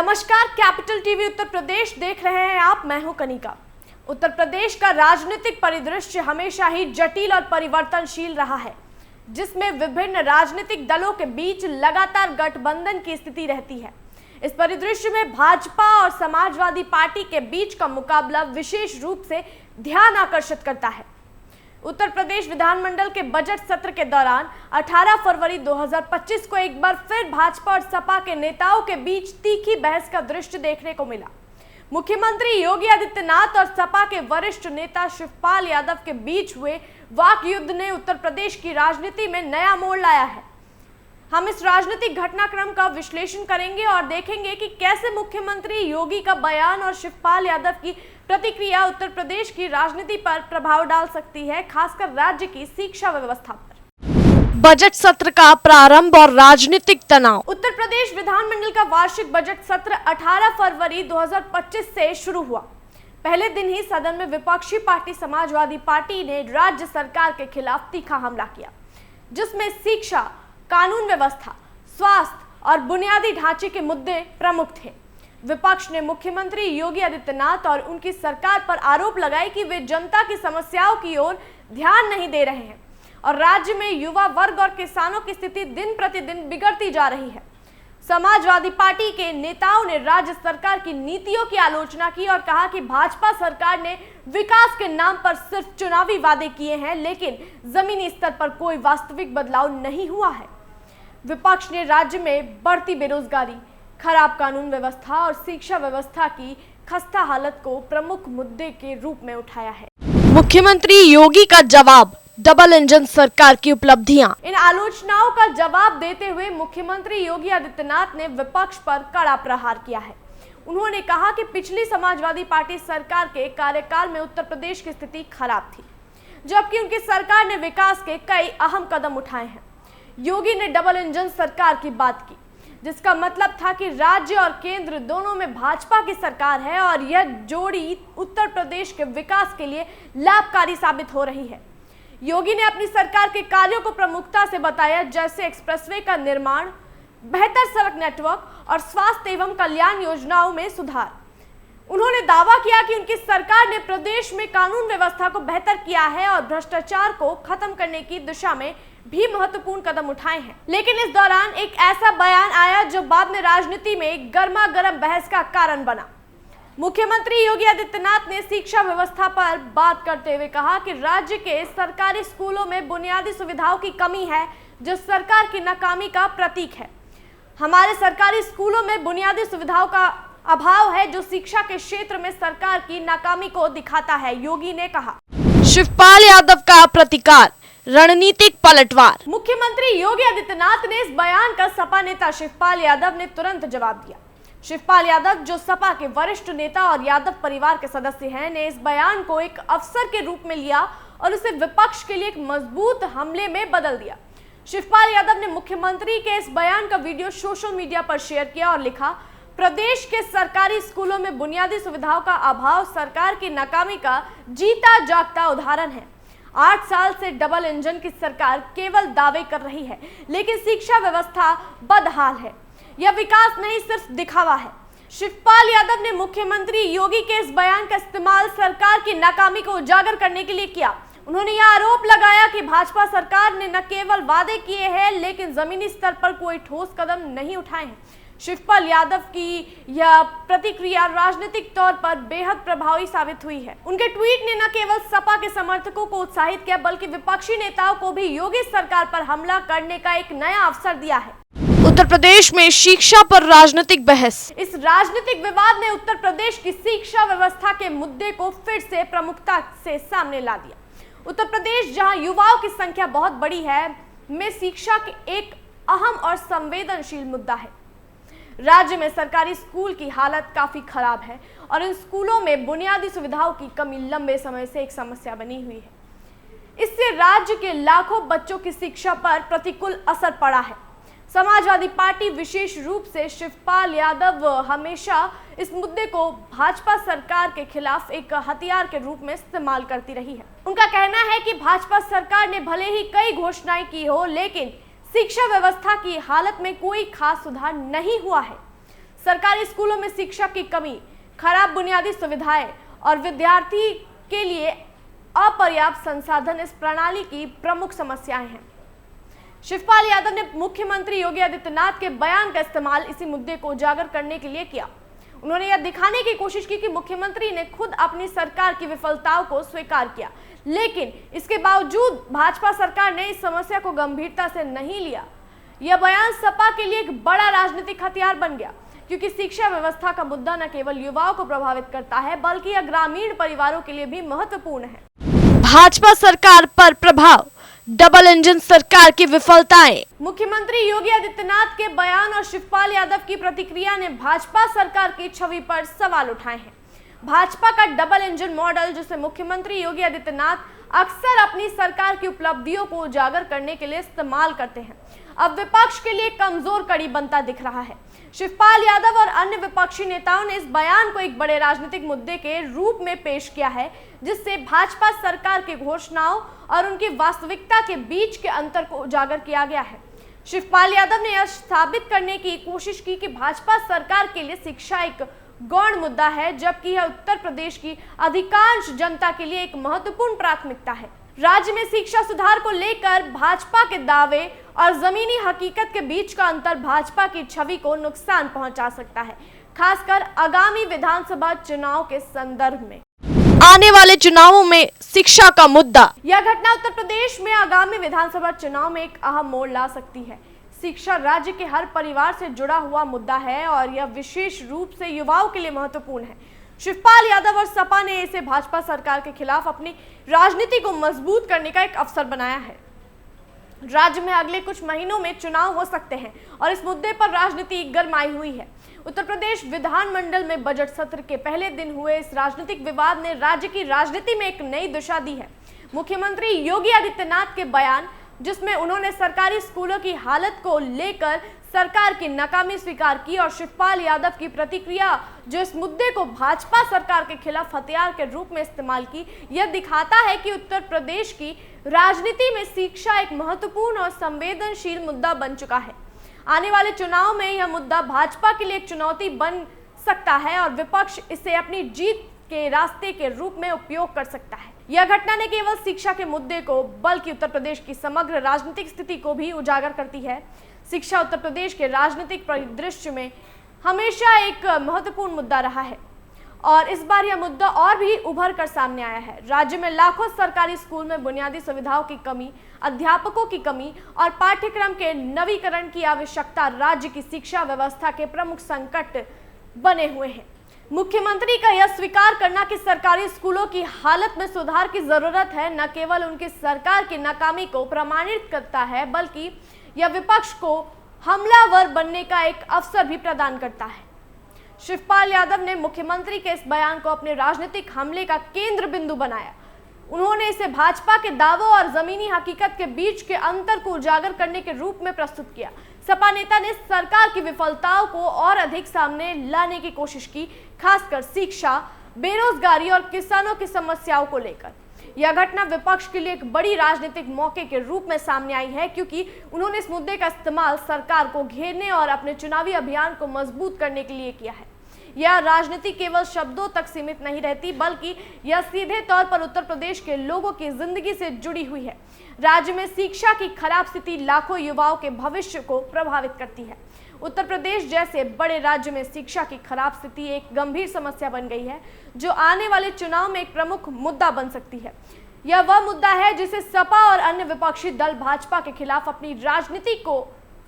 नमस्कार, capital TV Uttar Pradesh देख रहे हैं आप। मैं हूं कनिका। उत्तर प्रदेश का राजनीतिक परिदृश्य हमेशा ही जटिल और परिवर्तनशील रहा है, जिसमें विभिन्न राजनीतिक दलों के बीच लगातार गठबंधन की स्थिति रहती है। इस परिदृश्य में भाजपा और समाजवादी पार्टी के बीच का मुकाबला विशेष रूप से ध्यान आकर्षित करता है। उत्तर प्रदेश विधानमंडल के बजट सत्र के दौरान 18 फरवरी 2025 को एक बार फिर भाजपा और सपा के नेताओं के बीच तीखी बहस का दृश्य देखने को मिला। मुख्यमंत्री योगी आदित्यनाथ और सपा के वरिष्ठ नेता शिवपाल यादव के बीच हुए वाक युद्ध ने उत्तर प्रदेश की राजनीति में नया मोड़ लाया है। हम इस राजनीतिक घटनाक्रम का विश्लेषण करेंगे और देखेंगे कि कैसे मुख्यमंत्री योगी का बयान और शिवपाल यादव की प्रतिक्रिया उत्तर प्रदेश की राजनीति पर प्रभाव डाल सकती है, खासकर राज्य की शिक्षा व्यवस्था पर। बजट सत्र का प्रारंभ और राजनीतिक तनाव। उत्तर प्रदेश विधानमंडल का वार्षिक बजट सत्र 18 फरवरी 2025 से शुरू हुआ। पहले दिन ही सदन में विपक्षी पार्टी समाजवादी पार्टी ने राज्य सरकार के खिलाफ तीखा हमला किया, जिसमें शिक्षा, कानून व्यवस्था, स्वास्थ्य और बुनियादी ढांचे के मुद्दे प्रमुख थे। विपक्ष ने मुख्यमंत्री योगी आदित्यनाथ और उनकी सरकार पर आरोप लगाए कि वे जनता की समस्याओं की ओर ध्यान नहीं दे रहे हैं और राज्य में युवा वर्ग और किसानों की स्थिति दिन प्रतिदिन बिगड़ती जा रही है। समाजवादी पार्टी के नेताओं ने राज्य सरकार की नीतियों की आलोचना की और कहा कि भाजपा सरकार ने विकास के नाम पर सिर्फ चुनावी वादे किए हैं, लेकिन जमीनी स्तर पर कोई वास्तविक बदलाव नहीं हुआ है। विपक्ष ने राज्य में बढ़ती बेरोजगारी, खराब कानून व्यवस्था और शिक्षा व्यवस्था की खस्ता हालत को प्रमुख मुद्दे के रूप में उठाया है। मुख्यमंत्री योगी का जवाब, डबल इंजन सरकार की उपलब्धियां। इन आलोचनाओं का जवाब देते हुए मुख्यमंत्री योगी आदित्यनाथ ने विपक्ष पर कड़ा प्रहार किया है। उन्होंने कहा कि पिछली समाजवादी पार्टी सरकार के कार्यकाल में उत्तर प्रदेश की स्थिति खराब थी, जबकि उनकी सरकार ने विकास के कई अहम कदम उठाए हैं। योगी ने डबल इंजन सरकार की बात की, जिसका मतलब था कि राज्य और केंद्र दोनों में भाजपा की सरकार है और यह जोड़ी उत्तर प्रदेश के विकास के लिए लाभकारी साबित हो रही है। योगी ने अपनी सरकार के कार्यों को प्रमुखता से बताया, जैसे एक्सप्रेसवे का निर्माण, बेहतर सड़क नेटवर्क और स्वास्थ्य एवं कल्याण योजनाओं में सुधार। उन्होंने दावा किया कि उनकी सरकार ने प्रदेश में कानून व्यवस्था को बेहतर किया है और भ्रष्टाचार को खत्म करने की दिशा में भी महत्वपूर्ण कदम उठाए हैं। लेकिन इस दौरान एक ऐसा बयान आया जो बाद में राजनीति में गर्मा गर्म बहस का कारण बना। मुख्यमंत्री योगी आदित्यनाथ ने शिक्षा व्यवस्था पर बात करते हुए कहा कि राज्य के सरकारी स्कूलों में बुनियादी सुविधाओं की कमी है, जो सरकार की नाकामी का प्रतीक है। हमारे सरकारी स्कूलों में बुनियादी सुविधाओं का अभाव है, जो शिक्षा के क्षेत्र में सरकार की नाकामी को दिखाता है, योगी ने कहा। शिवपाल यादव का प्रतिकार, रणनीतिक पलटवार। मुख्यमंत्री योगी आदित्यनाथ ने इस बयान का सपा नेता शिवपाल यादव ने तुरंत जवाब दिया। शिवपाल यादव, जो सपा के वरिष्ठ नेता और यादव परिवार के सदस्य हैं, ने इस बयान को एक अवसर के रूप में लिया और उसे विपक्ष के लिए एक मजबूत हमले में बदल दिया। शिवपाल यादव ने मुख्यमंत्री के इस बयान का वीडियो सोशल मीडिया पर शेयर किया और लिखा, प्रदेश के सरकारी स्कूलों में बुनियादी सुविधाओं का अभाव सरकार की नाकामी का जीता जागता उदाहरण है। 8 साल से डबल इंजन की सरकार केवल दावे कर रही है, लेकिन शिक्षा व्यवस्था बदहाल है। यह विकास नहीं, सिर्फ दिखावा है। शिवपाल यादव ने मुख्यमंत्री योगी के इस बयान का इस्तेमाल सरकार की नाकामी को उजागर करने के लिए किया। उन्होंने यह आरोप लगाया कि भाजपा सरकार ने न केवल वादे किए हैं, लेकिन जमीनी स्तर पर कोई ठोस कदम नहीं उठाए हैं। शिवपाल यादव की यह प्रतिक्रिया राजनीतिक तौर पर बेहद प्रभावी साबित हुई है। उनके ट्वीट ने न केवल सपा के समर्थकों को उत्साहित किया, बल्कि विपक्षी नेताओं को भी योगी सरकार पर हमला करने का एक नया अवसर दिया है। उत्तर प्रदेश में शिक्षा पर राजनीतिक बहस। इस राजनीतिक विवाद ने उत्तर प्रदेश की शिक्षा व्यवस्था के मुद्दे को फिर से प्रमुखता से सामने ला दिया। उत्तर प्रदेश, जहां युवाओं की संख्या बहुत बड़ी है, में शिक्षा के एक अहम और संवेदनशील मुद्दा है। राज्य में सरकारी स्कूल की हालत काफी खराब है और इन स्कूलों में बुनियादी सुविधाओं की कमी लंबे समय से एक समस्या बनी हुई है। इससे राज्य के लाखों बच्चों की शिक्षा पर प्रतिकूल असर पड़ा है। समाजवादी पार्टी, विशेष रूप से शिवपाल यादव, हमेशा इस मुद्दे को भाजपा सरकार के खिलाफ एक हथियार के रूप में इस्तेमाल करती रही है। उनका कहना है कि भाजपा सरकार ने भले ही कई घोषणाएं की हो, लेकिन शिक्षा व्यवस्था की हालत में कोई खास सुधार नहीं हुआ है। सरकारी स्कूलों में शिक्षा की कमी, खराब बुनियादी सुविधाएं और विद्यार्थी के लिए अपर्याप्त संसाधन इस प्रणाली की प्रमुख समस्याएं हैं। शिवपाल यादव ने मुख्यमंत्री योगी आदित्यनाथ के बयान का इस्तेमाल इसी मुद्दे को उजागर करने के लिए किया। उन्होंने यह दिखाने की कोशिश की कि मुख्यमंत्री ने खुद अपनी सरकार की विफलताओं को स्वीकार किया, लेकिन इसके बावजूद भाजपा सरकार ने इस समस्या को गंभीरता से नहीं लिया। यह बयान सपा के लिए एक बड़ा राजनीतिक हथियार बन गया, क्योंकि शिक्षा व्यवस्था का मुद्दा न केवल युवाओं को प्रभावित करता है, बल्कि यह ग्रामीण परिवारों के लिए भी महत्वपूर्ण है। भाजपा सरकार पर प्रभाव, डबल इंजन सरकार की विफलताएं। मुख्यमंत्री योगी आदित्यनाथ के बयान और शिवपाल यादव की प्रतिक्रिया ने भाजपा सरकार की छवि पर सवाल उठाए हैं। भाजपा का डबल इंजन मॉडल, जिसे मुख्यमंत्री योगी आदित्यनाथ अक्सर अपनी सरकार की उपलब्धियों को उजागर करने के लिए इस्तेमाल करते हैं, अब विपक्ष के लिए कमजोर कड़ी बनता दिख रहा है। शिवपाल यादव और अन्य विपक्षी नेताओं ने इस बयान को एक बड़े राजनीतिक मुद्दे के रूप में पेश किया है, जिससे भाजपा सरकार की घोषणाओं और उनकी वास्तविकता के बीच के अंतर को उजागर किया गया है। शिवपाल यादव ने यह साबित करने की कोशिश की कि भाजपा सरकार के लिए शिक्षा एक गौण मुद्दा है, जबकि यह उत्तर प्रदेश की अधिकांश जनता के लिए एक महत्वपूर्ण प्राथमिकता है। राज्य में शिक्षा सुधार को लेकर भाजपा के दावे और जमीनी हकीकत के बीच का अंतर भाजपा की छवि को नुकसान पहुंचा सकता है, खासकर आगामी विधानसभा चुनाव के संदर्भ में। आने वाले चुनावों में शिक्षा का मुद्दा। यह घटना उत्तर प्रदेश में आगामी विधानसभा चुनाव में एक अहम मोड़ ला सकती है। शिक्षा राज्य के हर परिवार से जुड़ा हुआ मुद्दा है और यह विशेष रूप से युवाओं के लिए महत्वपूर्ण है। शिवपाल यादव और सपा ने इसे भाजपा सरकार के खिलाफ अपनी राजनीति को मजबूत करने का एक अवसर बनाया है। राज्य में अगले कुछ महीनों में चुनाव हो सकते हैं और इस मुद्दे पर राजनीति गरमाई हुई है। उत्तर प्रदेश विधानमंडल में बजट सत्र के पहले दिन हुए इस राजनीतिक विवाद ने राज्य की राजनीति में एक नई दिशा दी है। मुख्यमंत्री योगी आदित्यनाथ के बयान, जिसमें उन्होंने सरकारी स्कूलों की हालत को लेकर सरकार की नाकामी स्वीकार की, और शिवपाल यादव की प्रतिक्रिया, जो इस मुद्दे को भाजपा सरकार के खिलाफ हथियार के रूप में इस्तेमाल की, यह दिखाता है कि उत्तर प्रदेश की राजनीति में शिक्षा एक महत्वपूर्ण और संवेदनशील मुद्दा बन चुका है। आने वाले चुनाव में यह मुद्दा भाजपा के लिए एक चुनौती बन सकता है और विपक्ष इसे अपनी जीत के रास्ते के रूप में उपयोग कर सकता है। यह घटना न केवल शिक्षा के मुद्दे को, बल्कि उत्तर प्रदेश की समग्र राजनीतिक स्थिति को भी उजागर करती है। शिक्षा उत्तर प्रदेश के राजनीतिक परिदृश्य में हमेशा एक महत्वपूर्ण मुद्दा रहा है और इस बार यह मुद्दा और भी उभर कर सामने आया है। राज्य में लाखों सरकारी स्कूल में बुनियादी सुविधाओं की कमी, अध्यापकों की कमी और पाठ्यक्रम के नवीकरण की आवश्यकता राज्य की शिक्षा व्यवस्था के प्रमुख संकट बने हुए हैं। मुख्यमंत्री का यह स्वीकार करना कि सरकारी स्कूलों की हालत में सुधार की जरूरत है, न केवल उनकी सरकार की नाकामी को प्रमाणित करता है, बल्कि यह विपक्ष को हमलावर बनने का एक अवसर भी प्रदान करता है। शिवपाल यादव ने मुख्यमंत्री के इस बयान को अपने राजनीतिक हमले का केंद्र बिंदु बनाया। उन्होंने इसे भाजपा के दावों और जमीनी हकीकत के बीच के अंतर को उजागर करने के रूप में प्रस्तुत किया। सपा नेता ने सरकार की विफलताओं को और अधिक सामने लाने की कोशिश की, खासकर शिक्षा, बेरोजगारी और किसानों की समस्याओं को लेकर। यह घटना विपक्ष के लिए एक बड़ी राजनीतिक मौके के रूप में सामने आई है, क्योंकि उन्होंने इस मुद्दे का इस्तेमाल सरकार को घेरने और अपने चुनावी अभियान को मजबूत करने के लिए किया है। यह राजनीति केवल शब्दों तक सीमित नहीं रहती, बल्कि यह सीधे तौर पर उत्तर प्रदेश के लोगों की जिंदगी से जुड़ी हुई है। राज्य में शिक्षा की खराब स्थिति लाखों युवाओं के भविष्य को प्रभावित करती है। उत्तर प्रदेश जैसे बड़े राज्य में शिक्षा की खराब स्थिति एक गंभीर समस्या बन गई है, जो आने वाले चुनाव में एक प्रमुख मुद्दा बन सकती है। यह वह मुद्दा है जिसे सपा और अन्य विपक्षी दल भाजपा के खिलाफ अपनी राजनीति को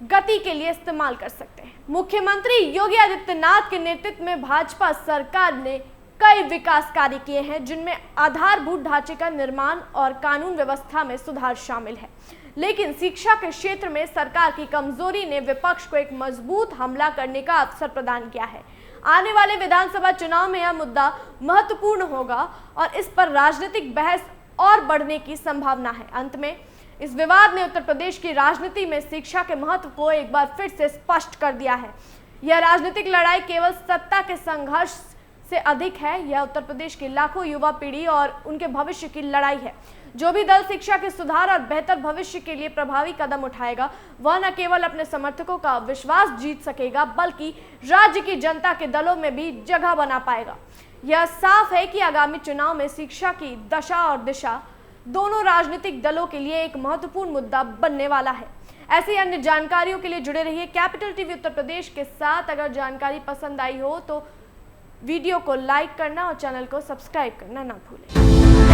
गति के लिए इस्तेमाल कर सकते हैं। मुख्यमंत्री योगी आदित्यनाथ के नेतृत्व में भाजपा सरकार ने कई विकास कार्य किए हैं, जिनमें आधारभूत ढांचे का निर्माण और कानून व्यवस्था में सुधार शामिल है। लेकिन शिक्षा के क्षेत्र में सरकार की कमजोरी ने विपक्ष को एक मजबूत हमला करने का अवसर प्रदान किया है। आने वाले विधानसभा चुनाव में यह मुद्दा महत्वपूर्ण होगा और इस पर राजनीतिक बहस और बढ़ने की संभावना है। अंत में इस विवाद ने उत्तर प्रदेश की राजनीति में शिक्षा के महत्व को एक बार फिर से स्पष्ट कर दिया है। यह राजनीतिक लड़ाई केवल सत्ता के संघर्ष से अधिक है। यह उत्तर प्रदेश की लाखों युवा पीढ़ी और उनके भविष्य की लड़ाई है, जो भी दल शिक्षा के सुधार और बेहतर भविष्य के लिए प्रभावी कदम उठाएगा वह न केवल अपने समर्थकों का विश्वास जीत सकेगा बल्कि राज्य की जनता के दलों में भी जगह बना पाएगा। यह साफ है कि आगामी चुनाव में शिक्षा की दशा और दिशा दोनों राजनीतिक दलों के लिए एक महत्वपूर्ण मुद्दा बनने वाला है। ऐसी अन्य जानकारियों के लिए जुड़े रहिए कैपिटल टीवी उत्तर प्रदेश के साथ। अगर जानकारी पसंद आई हो तो वीडियो को लाइक करना और चैनल को सब्सक्राइब करना ना भूलें।